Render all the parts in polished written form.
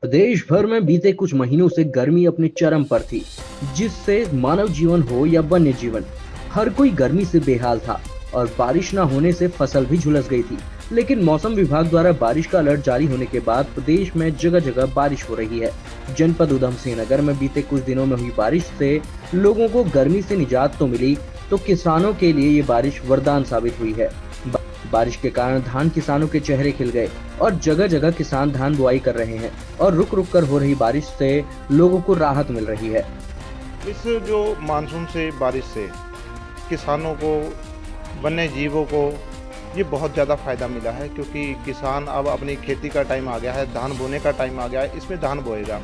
देश भर में बीते कुछ महीनों से गर्मी अपने चरम पर थी, जिससे मानव जीवन हो या वन्य जीवन, हर कोई गर्मी से बेहाल था और बारिश न होने से फसल भी झुलस गई थी। लेकिन मौसम विभाग द्वारा बारिश का अलर्ट जारी होने के बाद प्रदेश में जगह जगह बारिश हो रही है। जनपद उधम सिंह नगर में बीते कुछ दिनों में हुई बारिश से लोगों को गर्मी से निजात तो मिली, तो किसानों के लिए ये बारिश वरदान साबित हुई है। बारिश के कारण धान किसानों के चेहरे खिल गए और जगह जगह किसान धान बुआई कर रहे हैं और रुक रुक कर हो रही बारिश से लोगों को राहत मिल रही है। इस जो मानसून से बारिश से किसानों को, वन्य जीवों को ये बहुत ज़्यादा फ़ायदा मिला है, क्योंकि किसान अब अपनी खेती का टाइम आ गया है, धान बोने का टाइम आ गया है, इसमें धान बोएगा।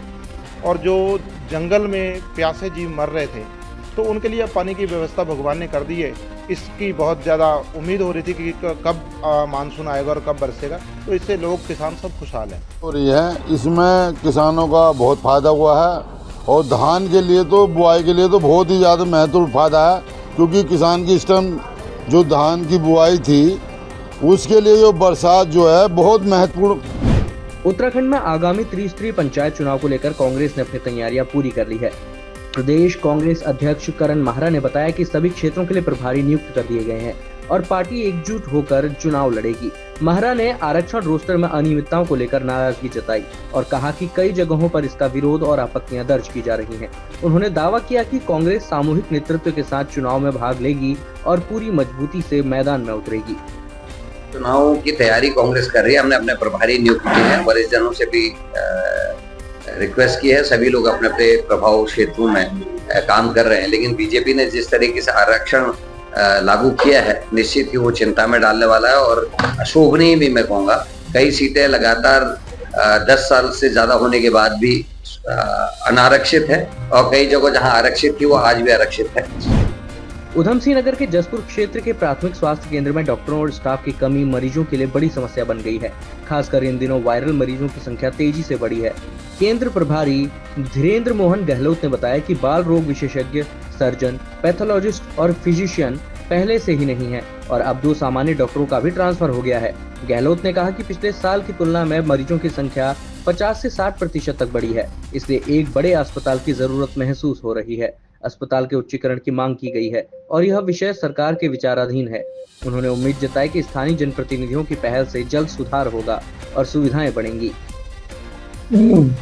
और जो जंगल में प्यासे जीव मर रहे थे तो उनके लिए पानी की व्यवस्था भगवान ने कर दी है। इसकी बहुत ज़्यादा उम्मीद हो रही थी कि कब मानसून आएगा और कब बरसेगा, तो इससे लोग, किसान सब खुशहाल हैं। और यह इसमें किसानों का बहुत फायदा हुआ है और धान के लिए तो, बुआई के लिए तो बहुत ही ज़्यादा महत्वपूर्ण फायदा है, क्योंकि किसान की इस टाइम जो धान की बुआई थी उसके लिए जो बरसात जो है बहुत महत्वपूर्ण। उत्तराखंड में आगामी त्रिस्तरीय पंचायत चुनाव को लेकर कांग्रेस ने अपनी तैयारियां पूरी कर ली है। प्रदेश कांग्रेस अध्यक्ष करण माहरा ने बताया कि सभी क्षेत्रों के लिए प्रभारी नियुक्त कर दिए गए हैं और पार्टी एकजुट होकर चुनाव लड़ेगी। माहरा ने आरक्षण रोस्टर में अनियमितताओं को लेकर नाराजगी जताई और कहा कि कई जगहों पर इसका विरोध और आपत्तियां दर्ज की जा रही हैं। उन्होंने दावा किया कि कांग्रेस सामूहिक नेतृत्व के साथ चुनाव में भाग लेगी और पूरी मजबूती से मैदान में उतरेगी। चुनाव की तैयारी कांग्रेस कर रही है। हमने अपने प्रभारी नियुक्त किए हैं, वरिष्ठ जनों से भी रिक्वेस्ट की है, सभी लोग अपने अपने प्रभाव क्षेत्रों में काम कर रहे हैं। लेकिन बीजेपी ने जिस तरीके से आरक्षण लागू किया है, निश्चित ही वो चिंता में डालने वाला है और अशोभनीय भी मैं कहूँगा। कई सीटें लगातार 10 साल से ज्यादा होने के बाद भी अनारक्षित है और कई जगह जहां आरक्षित थी वो आज भी आरक्षित है। उधम सिंह नगर के जसपुर क्षेत्र के प्राथमिक स्वास्थ्य केंद्र में डॉक्टरों और स्टाफ की कमी मरीजों के लिए बड़ी समस्या बन गई है। खासकर इन दिनों वायरल मरीजों की संख्या तेजी से बढ़ी है। केंद्र प्रभारी धीरेन्द्र मोहन गहलोत ने बताया कि बाल रोग विशेषज्ञ, सर्जन, पैथोलॉजिस्ट और फिजिशियन पहले से ही नहीं है और अब 2 सामान्य डॉक्टरों का भी ट्रांसफर हो गया है। गहलोत ने कहा कि पिछले साल की तुलना में मरीजों की संख्या 50 से 60% तक बढ़ी है, इसलिए एक बड़े अस्पताल की जरूरत महसूस हो रही है। अस्पताल के उच्चीकरण की मांग की गई है और यह विषय सरकार के विचाराधीन है। उन्होंने उम्मीद जताई कि स्थानीय जनप्रतिनिधियों की पहल से जल्द सुधार होगा और सुविधाएं बढ़ेंगी।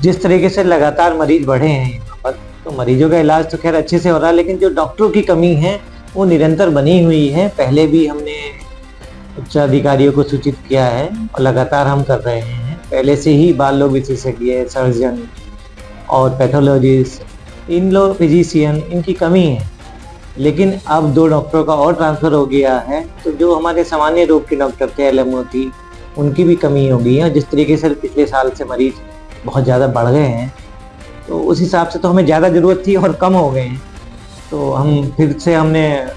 जिस तरीके से लगातार मरीज बढ़े हैं यहाँ पर, तो मरीजों का इलाज तो खैर अच्छे से हो रहा है, लेकिन जो डॉक्टरों की कमी है वो निरंतर बनी हुई है। पहले भी हमने उच्च अधिकारियों को सूचित किया है और लगातार हम कर रहे हैं। पहले से ही बाल रोग विशेषज्ञ, सर्जन और पैथोलॉजिस्ट, इन लोग फिजिशियन, इनकी कमी है। लेकिन अब 2 डॉक्टरों का और ट्रांसफर हो गया है, तो जो हमारे सामान्य रोग के डॉक्टर थे, LMO थी, उनकी भी कमी हो गई है। जिस तरीके से पिछले साल से मरीज बहुत ज़्यादा बढ़ गए हैं, तो उस हिसाब से तो हमें ज़्यादा ज़रूरत थी और कम हो गए हैं। तो हम फिर से हमने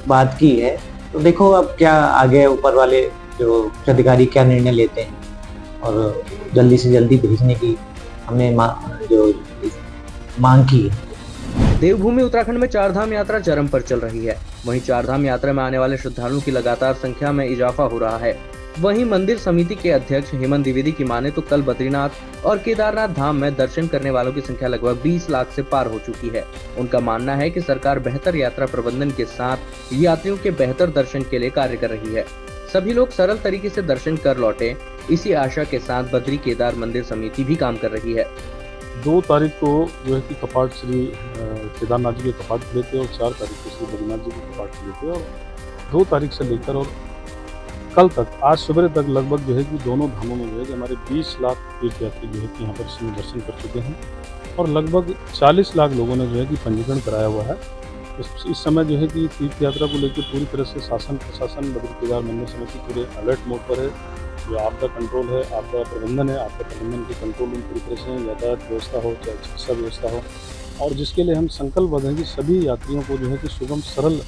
बात की है, तो देखो अब क्या आगे ऊपर वाले जो अधिकारी क्या निर्णय लेते हैं और जल्दी से जल्दी भेजने की हमने मांग की है। देवभूमि उत्तराखंड में 4 धाम यात्रा चरम पर चल रही है। वहीं 4 धाम यात्रा में आने वाले श्रद्धालुओं की लगातार संख्या में इजाफा हो रहा है। वहीं मंदिर समिति के अध्यक्ष हेमंत द्विवेदी की माने तो कल बद्रीनाथ और केदारनाथ धाम में दर्शन करने वालों की संख्या लगभग 20 लाख से पार हो चुकी है। उनका मानना है कि सरकार बेहतर यात्रा प्रबंधन के साथ यात्रियों के बेहतर दर्शन के लिए कार्य कर रही है। सभी लोग सरल तरीके से दर्शन कर लौटे, इसी आशा के साथ बद्री केदार मंदिर समिति भी काम कर रही है। 2 तारीख को जो है कि कपाट श्री केदारनाथ जी के कपाट खुले थे और 4 तारीख को श्री बद्रीनाथ जी के कपाट खुले थे और 2 तारीख से लेकर और कल तक, आज सुबह तक लगभग जो है कि दोनों धामों में जो है कि हमारे 20 लाख तीर्थयात्री जो है कि यहाँ पर इसमें दर्शन कर चुके हैं और लगभग 40 लाख लोगों ने जो है कि पंजीकरण कराया हुआ है। इस समय जो है कि तीर्थ यात्रा को लेकर पूरी तरह से शासन प्रशासन, बद्री केदार मंदिर समिति पूरे अलर्ट मोड पर है। जो आपदा कंट्रोल है, आपदा प्रबंधन है, आपदा प्रबंधन के कंट्रोल में पूरी तरह से यातायात व्यवस्था हो, चाहे चिकित्सा व्यवस्था हो, और जिसके लिए हम संकल्पबद्ध हैं कि सभी यात्रियों को जो है कि सुगम सरल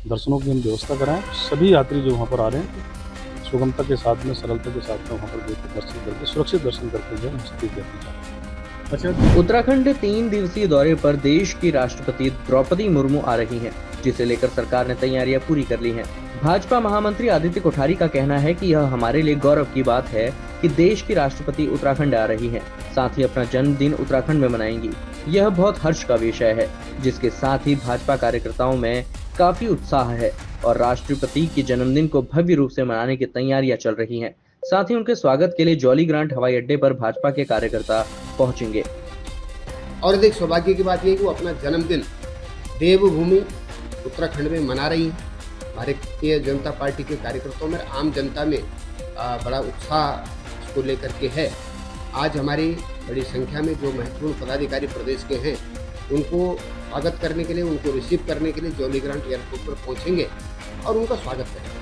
दर्शनों की हम व्यवस्था कराएं। सभी यात्री जो वहाँ पर आ रहे हैं सुगमता के साथ में, सरलता के साथ में वहाँ पर दर्शन करके, सुरक्षित दर्शन करके जो है तीर्थ यात्रा। उत्तराखंड 3 दिवसीय दौरे पर देश की राष्ट्रपति द्रौपदी मुर्मू आ रही हैं, जिसे लेकर सरकार ने तैयारियां पूरी कर ली हैं। भाजपा महामंत्री आदित्य कोठारी का कहना है कि यह हमारे लिए गौरव की बात है कि देश की राष्ट्रपति उत्तराखंड आ रही हैं, साथ ही अपना जन्मदिन उत्तराखंड में मनाएंगी। यह बहुत हर्ष का विषय है, जिसके साथ ही भाजपा कार्यकर्ताओं में काफी उत्साह है और राष्ट्रपति के जन्मदिन को भव्य रूप से मनाने की तैयारियां चल रही हैं। साथ ही उनके स्वागत के लिए जॉली ग्रांट हवाई अड्डे पर भाजपा के कार्यकर्ता पहुंचेंगे। और अधिक सौभाग्य की बात यह कि वो अपना जन्मदिन देवभूमि उत्तराखंड में मना रही है। भारतीय जनता पार्टी के कार्यकर्ताओं में, आम जनता में बड़ा उत्साह इसको लेकर के है। आज हमारी बड़ी संख्या में जो महत्वपूर्ण पदाधिकारी प्रदेश के हैं, उनको स्वागत करने के लिए, उनको रिसीव करने के लिए जॉली ग्रांट एयरपोर्ट पर पहुंचेंगे और उनका स्वागत करेंगे।